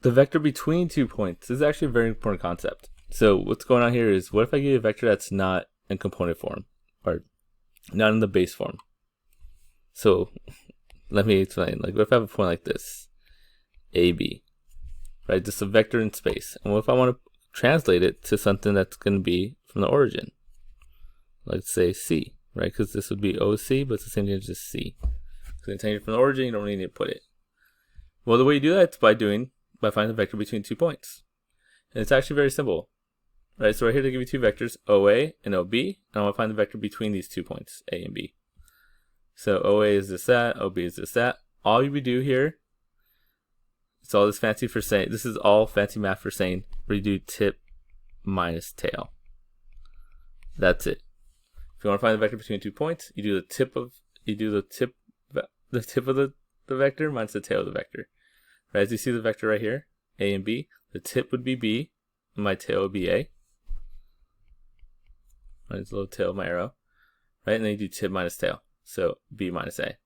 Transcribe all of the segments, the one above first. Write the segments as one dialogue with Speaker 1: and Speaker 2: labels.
Speaker 1: the vector between 2 points. This is actually a very important concept. So what's going on here is, what if I give you a vector that's not in component form, or not in the base form? So let me explain. Like, what if I have a point like this, AB, right? Just a vector in space. And what if I want to translate it to something that's going to be from the origin? Let's say C, right? Because this would be OC, but it's the same thing as just C. So it's taken from the origin, you don't really need to put it. Well, the way you do that is by finding the vector between 2 points. And it's actually very simple. Right, so right here they give you two vectors, OA and OB, and I want to find the vector between these 2 points, A and B. So OA is this, that, OB is this, that. All you would do here, it's all this fancy for saying, this is all fancy math for saying, where you do tip minus tail. That's it. If you want to find the vector between 2 points, you do the tip of the vector minus the tail of the vector. Right, as you see the vector right here, A and B, the tip would be B, and my tail would be A. Right, it's a little tail of my arrow. Right, and then you do tip minus tail. So B minus A.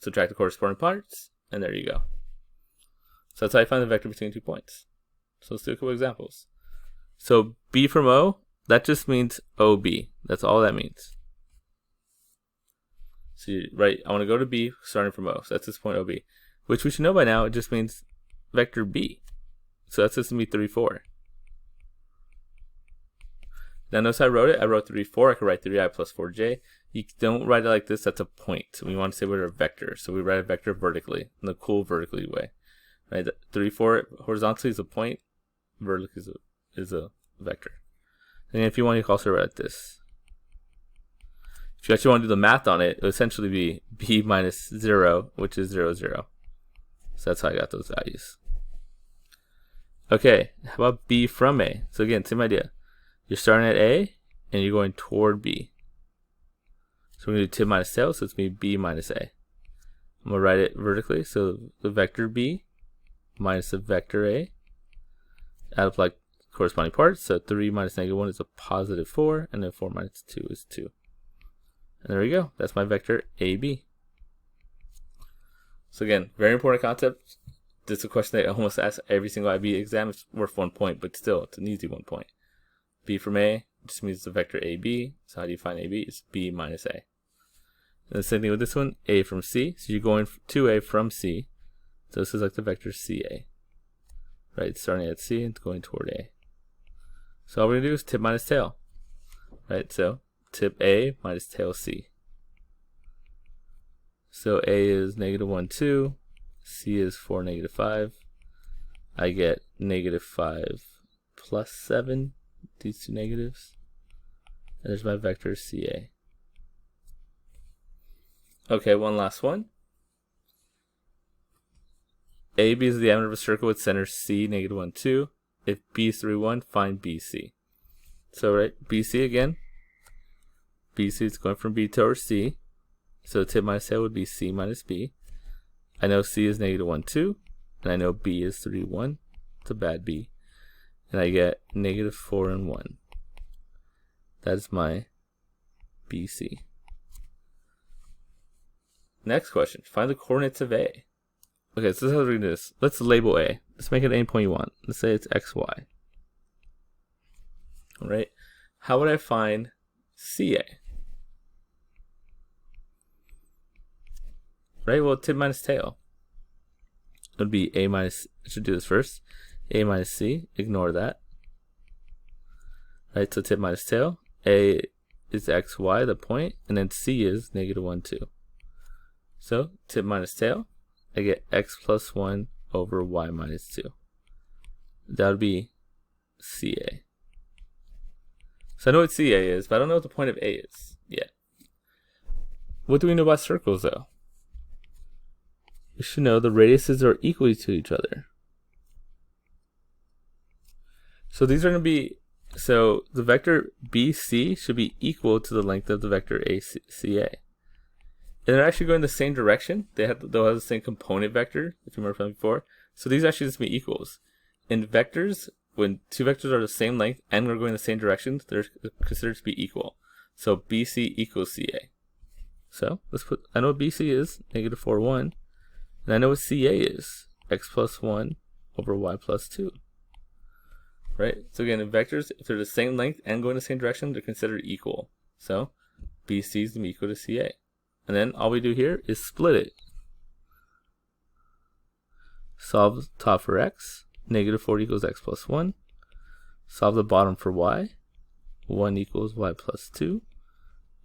Speaker 1: Subtract the corresponding parts, and there you go. So that's how I find the vector between 2 points. So let's do a couple examples. So B from O, that just means OB. That's all that means. So I want to go to B starting from O. So that's this point OB. Which we should know by now, it just means vector B. So that's just going to be 3, 4. Now notice I wrote it. I wrote 3, 4. I could write 3i plus 4j. You don't write it like this. That's a point. We want to say we're a vector. So we write a vector vertically, in the cool vertically way. Right? 3, 4 horizontally is a point. Vertically is a vector. And if you want, you can also write it like this. If you actually want to do the math on it, it would essentially be B minus 0, which is 0, 0. So that's how I got those values. Okay, how about B from A? So again, same idea. You're starting at A, and you're going toward B. So we're going to do tip minus tail, so it's going to be B minus A. I'm going to write it vertically, so the vector B minus the vector A. Add up like corresponding parts, so 3 minus negative 1 is a positive 4, and then 4 minus 2 is 2. And there we go. That's my vector AB. So again, very important concept. This is a question that I almost ask every single IB exam. It's worth 1 point, but still, it's an easy 1 point. B from A just means the vector AB. So how do you find AB? It's B minus A. And the same thing with this one, A from C. So you're going to A from C. So this is like the vector CA. Right, starting at C and going toward A. So all we're going to do is tip minus tail. Right, so tip A minus tail C. So A is negative 1, 2. C is 4, negative 5. I get negative 5 plus 7. These two negatives. And there's my vector CA. Okay, one last one. AB is the diameter of a circle with center C, negative 1, 2. If B is 3, 1, find BC. So, right, BC again. BC is going from B towards C. So tip minus tail would be C minus B. I know C is negative 1, 2. And I know B is 3, 1. It's a bad B. And I get negative 4 and 1. That is my BC. Next question. Find the coordinates of A. Okay, so this is how we're going to do this. Let's label A. Let's make it any point you want. Let's say it's XY. Alright. How would I find CA? Right, well, tip minus tail. It would be A minus, I should do this first. A minus C, ignore that. Right, so tip minus tail. A is XY, the point, and then C is negative 1, 2. So, tip minus tail, I get X plus 1 over Y minus 2. That would be CA. So I know what CA is, but I don't know what the point of A is yet. What do we know about circles, though? We should know the radiuses are equal to each other. So these are going to be, so the vector BC should be equal to the length of the vector ACA. And they're actually going the same direction. They'll have the same component vector, if you remember from before. So these actually just be equals. In vectors, when two vectors are the same length and we're going the same directions, they're considered to be equal. So BC equals CA. So let's put, I know what BC is, negative 4, 1. And I know what CA is, X plus 1 over y plus 2. Right? So again, in vectors, if they're the same length and going the same direction, they're considered equal. So BC is going to be equal to CA. And then all we do here is split it. Solve top for x. Negative 4 equals x plus 1. Solve the bottom for y. 1 equals y plus 2.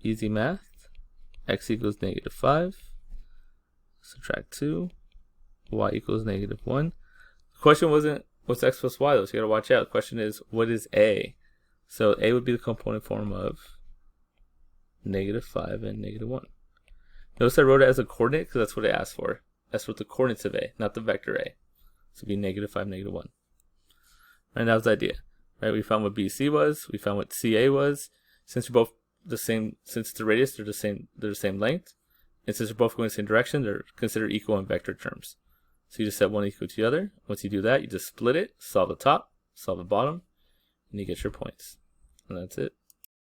Speaker 1: Easy math. X equals negative 5. Subtract 2. Y equals negative 1. The question wasn't what's x plus y though, so you gotta watch out. The question is what is a? So a would be the component form of negative 5 and negative 1. Notice I wrote it as a coordinate because that's what it asked for. That's what the coordinates of a, not the vector a. So it'd be negative 5, negative 1. And that was the idea. Right? We found what BC was. We found what CA was. Since they're both the same, since the radius they're the same length, and since they're both going the same direction, they're considered equal in vector terms. So you just set one equal to the other. Once you do that, you just split it, solve the top, solve the bottom, and you get your points. And that's it.